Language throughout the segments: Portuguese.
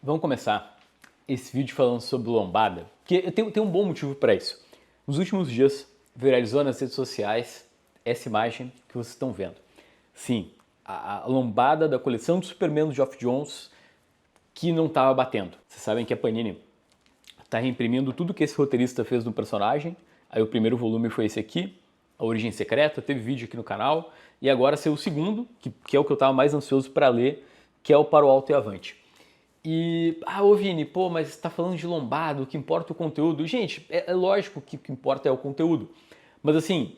Vamos começar esse vídeo falando sobre lombada, porque tem um bom motivo para isso. Nos últimos dias, viralizou nas redes sociais essa imagem que vocês estão vendo. Sim, a lombada da coleção do Superman do Geoff Johns que não estava batendo. Vocês sabem que a Panini está reimprimindo tudo que esse roteirista fez no personagem. Aí o primeiro volume foi esse aqui, A Origem Secreta, teve vídeo aqui no canal. E agora saiu o segundo, que é o que eu estava mais ansioso para ler, que é o Para o Alto e Avante. E, ô Vini, pô, mas você tá falando de lombada, o que importa é o conteúdo. Gente, é lógico que o que importa é o conteúdo. Mas assim,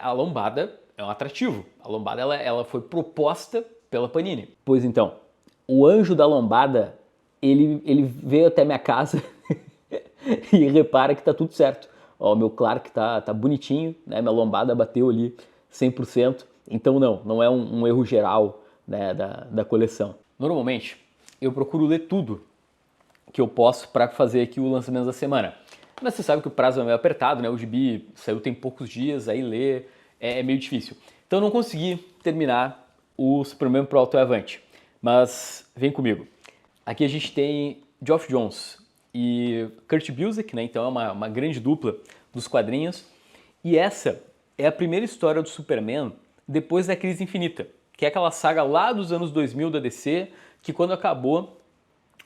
a lombada é um atrativo. A lombada, ela foi proposta pela Panini. Pois então, o anjo da lombada, ele veio até minha casa e repara que tá tudo certo. Ó, o meu Clark tá bonitinho, né? Minha lombada bateu ali 100%. Então não é um erro geral, né, da coleção. Normalmente, eu procuro ler tudo que eu posso para fazer aqui o lançamento da semana. Mas você sabe que o prazo é meio apertado, né? O gibi saiu tem poucos dias, aí ler é meio difícil. Então eu não consegui terminar o Superman Pro Alto e Avante. Mas vem comigo. Aqui a gente tem Geoff Johns e Kurt Busiek, né? Então é uma grande dupla dos quadrinhos. E essa é a primeira história do Superman depois da Crise Infinita, que é aquela saga lá dos anos 2000 da DC, que quando acabou,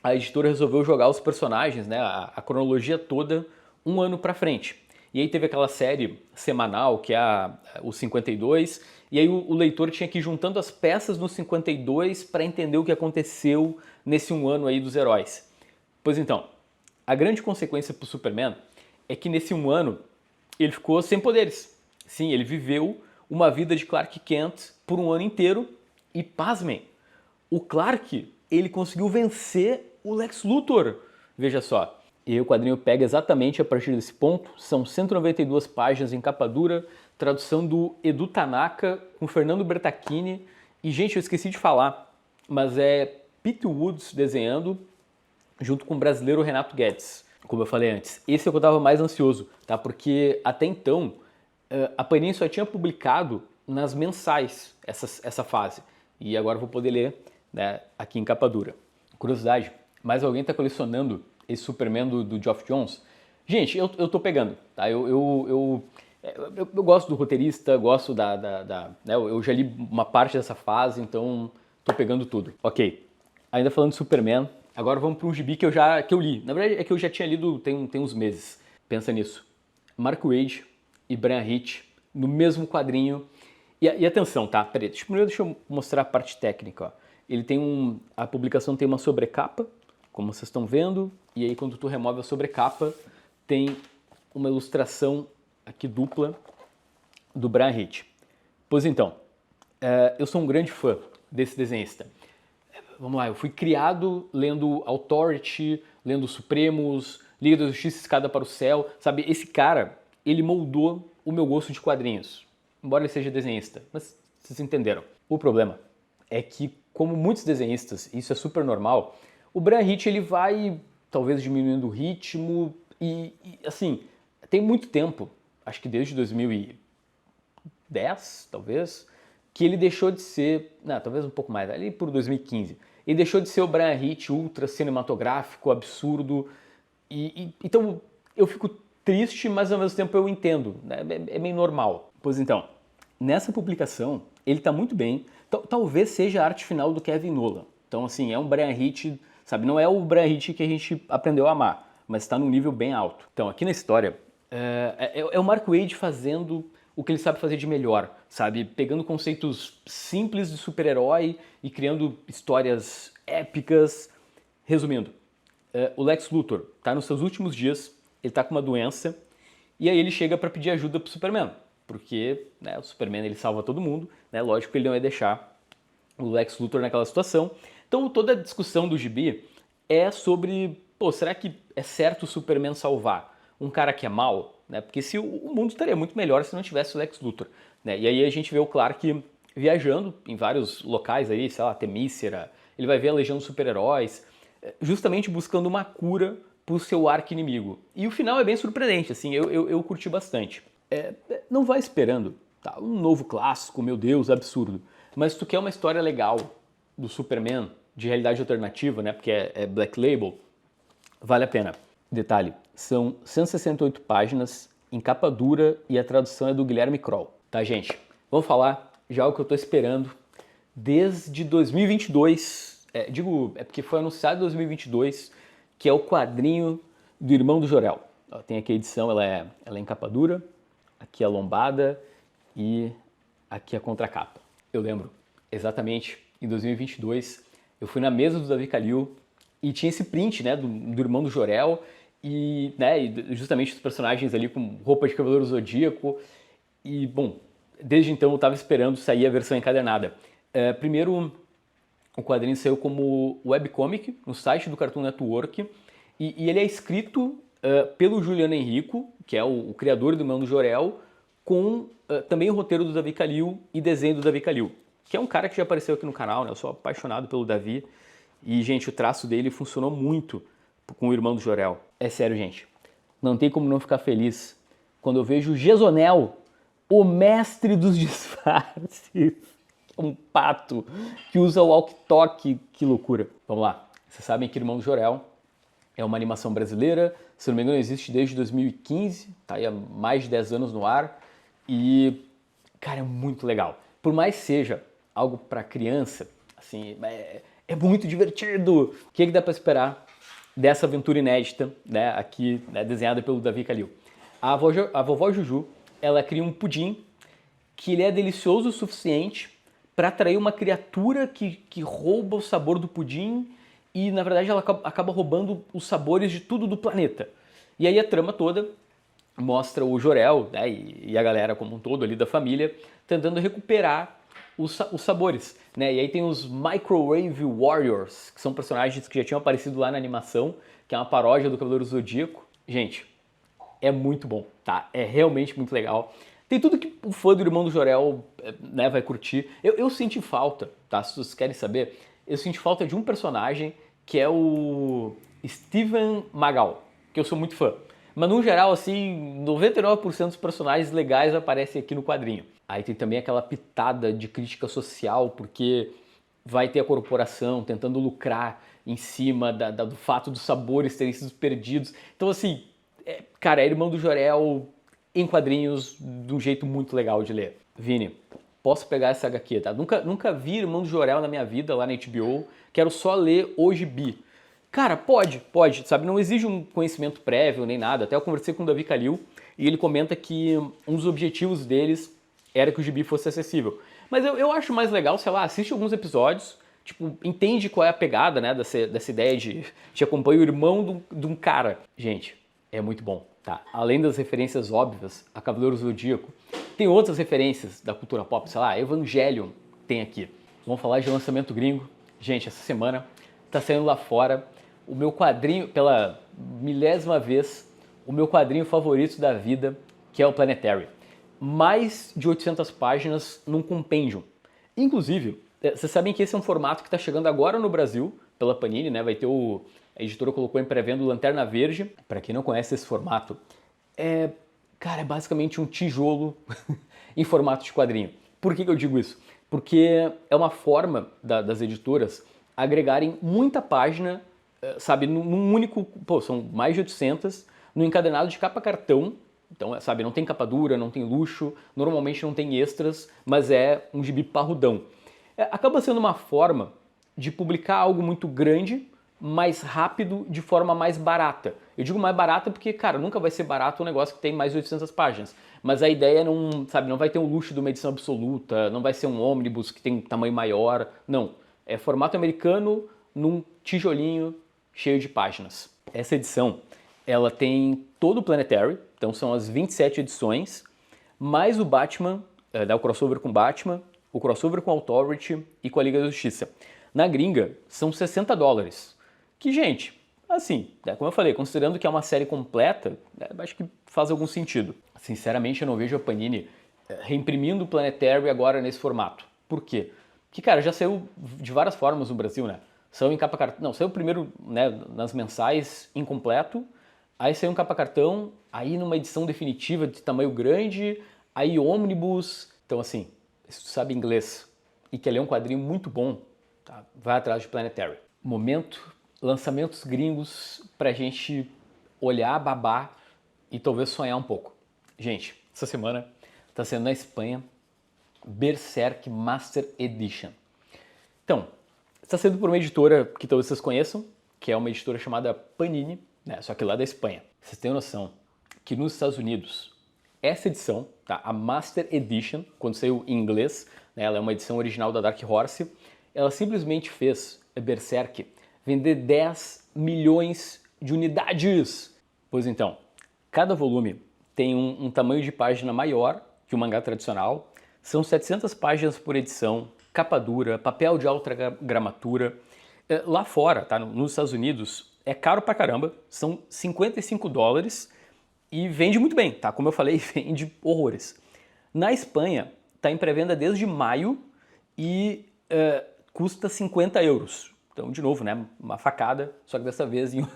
a editora resolveu jogar os personagens, né, a cronologia toda, um ano pra frente. E aí teve aquela série semanal, que é o 52, e aí o leitor tinha que ir juntando as peças no 52 para entender o que aconteceu nesse um ano aí dos heróis. Pois então, a grande consequência pro Superman é que nesse um ano ele ficou sem poderes. Sim, ele viveu uma vida de Clark Kent por um ano inteiro e, pasmem, o Clark, ele conseguiu vencer o Lex Luthor. Veja só. E o quadrinho pega exatamente a partir desse ponto. São 192 páginas em capa dura, tradução do Edu Tanaka com Fernando Bertacchini. E, gente, eu esqueci de falar, mas é Pete Woods desenhando junto com o brasileiro Renato Guedes. Como eu falei antes, esse é o que eu estava mais ansioso, tá? Porque até então a Panini só tinha publicado nas mensais essa fase. E agora eu vou poder ler, né, aqui em capa dura. Curiosidade, mais alguém está colecionando esse Superman do Geoff Johns? Gente, eu tô pegando, tá? Eu gosto do roteirista, gosto né, eu já li uma parte dessa fase, então tô pegando tudo. Ok, ainda falando de Superman, agora vamos para um gibi que eu li. Na verdade é que eu já tinha lido tem uns meses. Pensa nisso. Mark Waid e Brian Hitch no mesmo quadrinho. E atenção, tá? Peraí, primeiro deixa eu mostrar a parte técnica, ó. Ele tem a publicação tem uma sobrecapa, como vocês estão vendo, e aí quando tu remove a sobrecapa, tem uma ilustração aqui dupla do Brian Hitch. Pois então, eu sou um grande fã desse desenhista. Vamos lá, eu fui criado lendo Authority, lendo Supremos, Liga da Justiça Escada para o Céu, sabe? Esse cara, ele moldou o meu gosto de quadrinhos, embora ele seja desenhista, mas vocês entenderam. O problema é que, como muitos desenhistas, isso é super normal, o Brian Hitch ele vai talvez diminuindo o ritmo e assim, tem muito tempo, acho que desde 2010, talvez, que ele deixou de ser, não, talvez um pouco mais, ali por 2015, ele deixou de ser o Brian Hitch ultra cinematográfico, absurdo, então eu fico triste, mas ao mesmo tempo eu entendo, né? É meio normal. Pois então, nessa publicação, ele está muito bem, talvez seja a arte final do Kevin Nowlan. Então, assim, é um Brian Hitch, sabe, não é o Brian Hitch que a gente aprendeu a amar, mas está num nível bem alto. Então, aqui na história, é o Mark Waid fazendo o que ele sabe fazer de melhor, sabe, pegando conceitos simples de super-herói e criando histórias épicas. Resumindo, o Lex Luthor está nos seus últimos dias, ele está com uma doença, e aí ele chega para pedir ajuda pro Superman, porque, né, o Superman ele salva todo mundo, né, lógico que ele não ia deixar o Lex Luthor naquela situação. Então toda a discussão do gibi é sobre, pô, será que é certo o Superman salvar um cara que é mau? Né? Porque se o mundo estaria muito melhor se não tivesse o Lex Luthor. Né? E aí a gente vê o Clark viajando em vários locais aí, sei lá, Temícera, ele vai ver a Legião dos Super-Heróis, justamente buscando uma cura pro seu arqui-inimigo. E o final é bem surpreendente, assim, eu curti bastante. Não vai esperando, tá? Um novo clássico, meu Deus, absurdo. Mas se tu quer uma história legal do Superman, de realidade alternativa, né? Porque é Black Label, vale a pena. Detalhe, são 168 páginas em capa dura e a tradução é do Guilherme Kroll. Tá, gente? Vamos falar já o que eu tô esperando desde 2022. É porque foi anunciado em 2022, que é o quadrinho do Irmão do Jor-El. Ó, tem aqui a edição, ela é em capa dura, aqui a lombada e aqui a contracapa. Eu lembro exatamente, em 2022, eu fui na mesa do Davi Calil e tinha esse print, né, do Irmão do Jor-El e, né, e justamente os personagens ali com roupa de Cavaleiro Zodíaco. E, bom, desde então eu estava esperando sair a versão encadernada. Primeiro, o quadrinho saiu como webcomic no site do Cartoon Network e ele é escrito pelo Juliano Henrico, que é o criador do Irmão do Jor-El, com também o roteiro do Davi Calil e desenho do Davi Calil, que é um cara que já apareceu aqui no canal, né? Eu sou apaixonado pelo Davi e, gente, o traço dele funcionou muito com o Irmão do Jor-El. É sério, gente, não tem como não ficar feliz quando eu vejo o Gesonel, o mestre dos disfarces, um pato que usa o walkie-talkie, que loucura. Vamos lá, vocês sabem que Irmão do Jor-El é uma animação brasileira, se não me engano existe desde 2015, tá aí há mais de 10 anos no ar e, cara, é muito legal. Por mais seja algo para criança, assim, é muito divertido. O que dá para esperar dessa aventura inédita, né, aqui, né, desenhada pelo Davi Calil? A vovó Juju, ela cria um pudim que ele é delicioso o suficiente para atrair uma criatura que rouba o sabor do pudim e, na verdade, ela acaba roubando os sabores de tudo do planeta. E aí a trama toda mostra o Jor-El, né, e a galera como um todo ali da família tentando recuperar os sabores, né? E aí tem os Microwave Warriors, que são personagens que já tinham aparecido lá na animação, que é uma paródia do Cavaleiro Zodíaco. Gente, é muito bom, tá? É realmente muito legal. Tem tudo que o fã do Irmão do Jor-El, né, vai curtir. Eu senti falta, tá? Se vocês querem saber, eu senti falta de um personagem que é o Steven Magal, que eu sou muito fã. Mas no geral, assim, 99% dos personagens legais aparecem aqui no quadrinho. Aí tem também aquela pitada de crítica social, porque vai ter a corporação tentando lucrar em cima do fato dos sabores terem sido perdidos. Então, assim, cara, é Irmão do Jor-El em quadrinhos de um jeito muito legal de ler. Vini, posso pegar essa HQ, tá? Nunca vi Irmão do Jor-El na minha vida lá na HBO, quero só ler o gibi. Cara, pode, sabe? Não exige um conhecimento prévio nem nada. Até eu conversei com o Davi Calil e ele comenta que um dos objetivos deles era que o gibi fosse acessível. Mas eu acho mais legal, sei lá, assiste alguns episódios, tipo, entende qual é a pegada, né, dessa ideia de te acompanha o irmão de um cara. Gente, é muito bom, tá? Além das referências óbvias a Cavaleiro Zodíaco, tem outras referências da cultura pop, sei lá, Evangelion tem aqui. Vamos falar de lançamento gringo. Gente, essa semana tá saindo lá fora o meu quadrinho, pela milésima vez, o meu quadrinho favorito da vida, que é o Planetary. Mais de 800 páginas num compêndio. Inclusive, vocês sabem que esse é um formato que está chegando agora no Brasil, pela Panini, né? Vai ter a editora colocou em pré-venda o Lanterna Verde. Para quem não conhece esse formato, cara, é basicamente um tijolo em formato de quadrinho. Por que eu digo isso? Porque é uma forma das editoras agregarem muita página, sabe, num único... Pô, são mais de 800, no encadernado de capa cartão. Então, sabe, não tem capa dura, não tem luxo, normalmente não tem extras, mas é um gibi parrudão. Acaba sendo uma forma de publicar algo muito grande, mais rápido, de forma mais barata. Eu digo mais barata porque, cara, nunca vai ser barato um negócio que tem mais de 800 páginas. Mas a ideia não, sabe, não vai ter o luxo de uma edição absoluta, não vai ser um ônibus que tem um tamanho maior, não. É formato americano num tijolinho cheio de páginas. Essa edição, ela tem todo o Planetary, então são as 27 edições, mais o Batman, o crossover com Batman, o crossover com Authority e com a Liga da Justiça. Na gringa, são $60. Que, gente, assim, como eu falei, considerando que é uma série completa, acho que faz algum sentido. Sinceramente, eu não vejo a Panini reimprimindo o Planetary agora nesse formato. Por quê? Porque, cara, já saiu de várias formas no Brasil, né? Saiu em capa cartão, não, saiu primeiro, né, nas mensais incompleto, aí saiu em capa cartão, aí numa edição definitiva de tamanho grande, aí ônibus. Então, assim, se tu sabe inglês e quer ler um quadrinho muito bom, tá? Vai atrás de Planetary. Momento, lançamentos gringos pra gente olhar, babar e talvez sonhar um pouco. Gente, essa semana tá sendo na Espanha Berserk Master Edition. Então, está sendo por uma editora que talvez vocês conheçam, que é uma editora chamada Panini, né? Só que lá da Espanha. Vocês têm noção que nos Estados Unidos, essa edição, tá? A Master Edition, quando saiu em inglês, né? Ela é uma edição original da Dark Horse, ela simplesmente fez Berserk vender 10 milhões de unidades. Pois então, cada volume tem um tamanho de página maior que o mangá tradicional, são 700 páginas por edição, capa dura, papel de alta gramatura. Lá fora, tá? Nos Estados Unidos, é caro pra caramba, são $55 e vende muito bem, tá? Como eu falei, vende horrores. Na Espanha, tá em pré-venda desde maio e custa 50 euros. Então, de novo, né? Uma facada, só que dessa vez em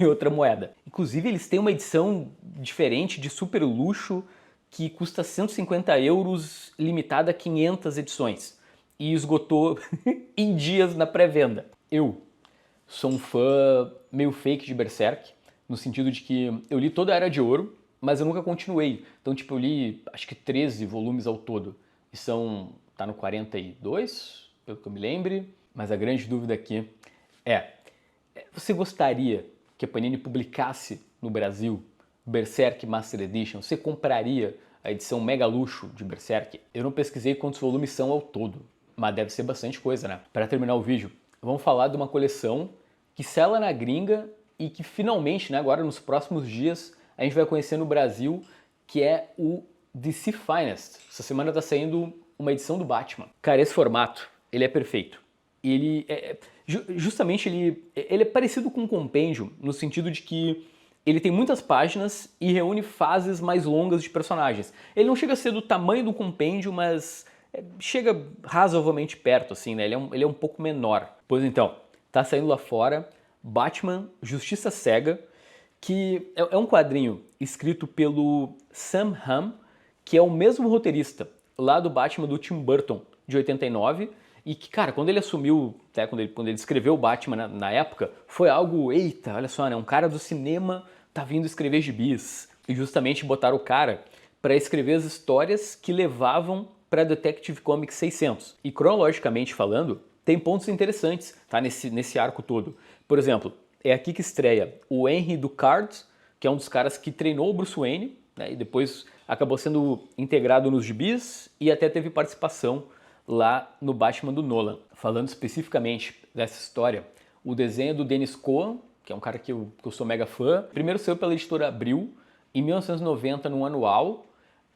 outra moeda. Inclusive, eles têm uma edição diferente de super luxo que custa 150 euros, limitada a 500 edições. E esgotou em dias na pré-venda. Eu sou um fã meio fake de Berserk, no sentido de que eu li toda a Era de Ouro, mas eu nunca continuei. Então, tipo, eu li acho que 13 volumes ao todo. E tá no 42, pelo que eu me lembre. Mas a grande dúvida aqui você gostaria que a Panini publicasse no Brasil Berserk Master Edition? Você compraria a edição mega luxo de Berserk? Eu não pesquisei quantos volumes são ao todo, mas deve ser bastante coisa, né? Para terminar o vídeo, vamos falar de uma coleção que sela na gringa e que finalmente, né, agora nos próximos dias, a gente vai conhecer no Brasil, que é o DC Finest. Essa semana tá saindo uma edição do Batman. Cara, esse formato, ele é perfeito. Ele justamente ele é parecido com um compêndio no sentido de que ele tem muitas páginas e reúne fases mais longas de personagens. Ele não chega a ser do tamanho do compêndio, mas chega razoavelmente perto, assim, né? Ele é um pouco menor. Pois então, tá saindo lá fora Batman Justiça Cega, que é um quadrinho escrito pelo Sam Hamm, que é o mesmo roteirista lá do Batman do Tim Burton, de 89, e que, cara, quando ele assumiu, né, quando ele escreveu o Batman na época, foi algo, eita, olha só, né, um cara do cinema tá vindo escrever gibis. E justamente botaram o cara para escrever as histórias que levavam para Detective Comics 600. E cronologicamente falando, tem pontos interessantes, tá, nesse arco todo. Por exemplo, é aqui que estreia o Henry Ducard, que é um dos caras que treinou o Bruce Wayne, né, e depois acabou sendo integrado nos gibis e até teve participação lá no Batman do Nolan. Falando especificamente dessa história, o desenho do Dennis Cohen, que é um cara que eu sou mega fã, primeiro saiu pela editora Abril, em 1990 no anual,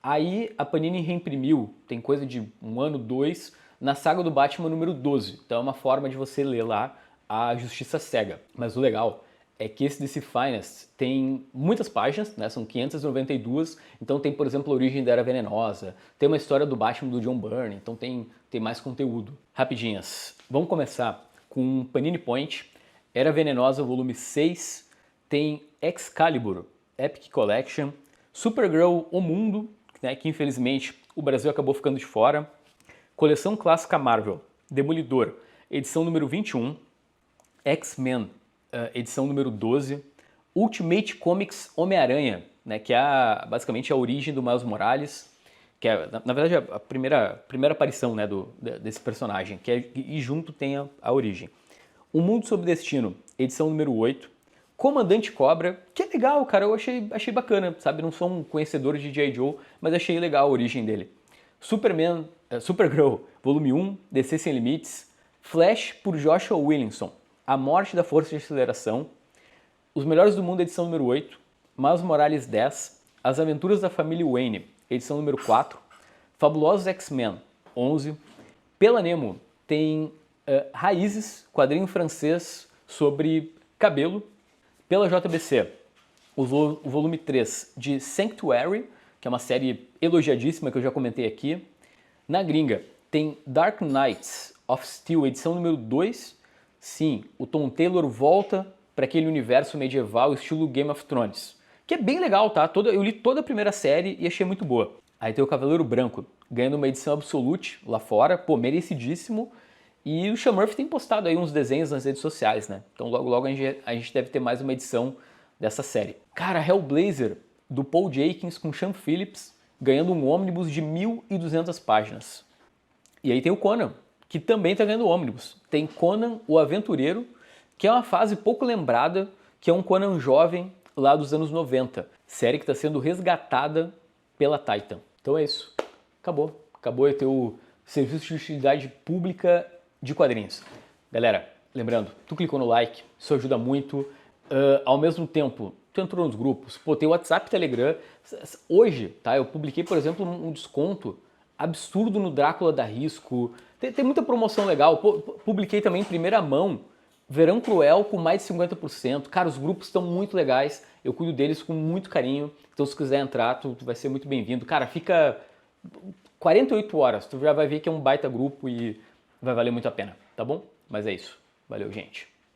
aí a Panini reimprimiu, tem coisa de um ano, 2, na saga do Batman número 12. Então é uma forma de você ler lá a Justiça Cega. Mas o legal é que esse DC Finest tem muitas páginas, né? São 592, então tem, por exemplo, a origem da Era Venenosa, tem uma história do Batman do John Byrne, então tem mais conteúdo. Rapidinhas, vamos começar com Panini Point, Era Venenosa, volume 6, tem Excalibur, Epic Collection, Supergirl O Mundo, né, que infelizmente o Brasil acabou ficando de fora, Coleção Clássica Marvel, Demolidor, edição número 21, X-Men, edição número 12, Ultimate Comics Homem-Aranha, né, que é basicamente a origem do Miles Morales, que é, na verdade, a primeira aparição, né, desse personagem, e junto tem a origem. O Mundo Sob Destino, edição número 8, Comandante Cobra, que é legal, cara, eu achei bacana, sabe? Não sou um conhecedor de G.I. Joe, mas achei legal a origem dele. Supergirl, volume 1, DC Sem Limites, Flash por Joshua Williamson, A Morte da Força de Aceleração, Os Melhores do Mundo, edição número 8, Miles Morales 10, As Aventuras da Família Wayne, edição número 4, Fabulosos X-Men, 11, Pela Nemo tem Raízes, quadrinho francês sobre cabelo, pela JBC, o volume 3 de Sanctuary, que é uma série elogiadíssima que eu já comentei aqui. Na gringa tem Dark Knights of Steel, edição número 2. Sim, o Tom Taylor volta para aquele universo medieval estilo Game of Thrones, que é bem legal, tá? Eu li toda a primeira série e achei muito boa. Aí tem o Cavaleiro Branco, ganhando uma edição Absolute lá fora, pô, merecidíssimo. E o Sean Murphy tem postado aí uns desenhos nas redes sociais, né? Então logo logo a gente deve ter mais uma edição dessa série. Cara, Hellblazer, do Paul Jenkins com Sean Phillips, ganhando um ônibus de 1.200 páginas. E aí tem o Conan, que também está ganhando ônibus. Tem Conan, o Aventureiro, que é uma fase pouco lembrada, que é um Conan jovem lá dos anos 90. Série que está sendo resgatada pela Titan. Então é isso. Acabou. Acabou de ter o serviço de utilidade pública de quadrinhos. Galera, lembrando, tu clicou no like, isso ajuda muito. Ao mesmo tempo, tu entrou nos grupos, pô, tem o WhatsApp e Telegram. Hoje, tá, eu publiquei, por exemplo, um desconto absurdo no Drácula da Risco. Tem muita promoção legal. Publiquei também em primeira mão Verão Cruel com mais de 50%. Cara, os grupos estão muito legais. Eu cuido deles com muito carinho. Então, se quiser entrar, tu vai ser muito bem-vindo. Cara, fica 48 horas. Tu já vai ver que é um baita grupo e vai valer muito a pena, tá bom? Mas é isso. Valeu, gente.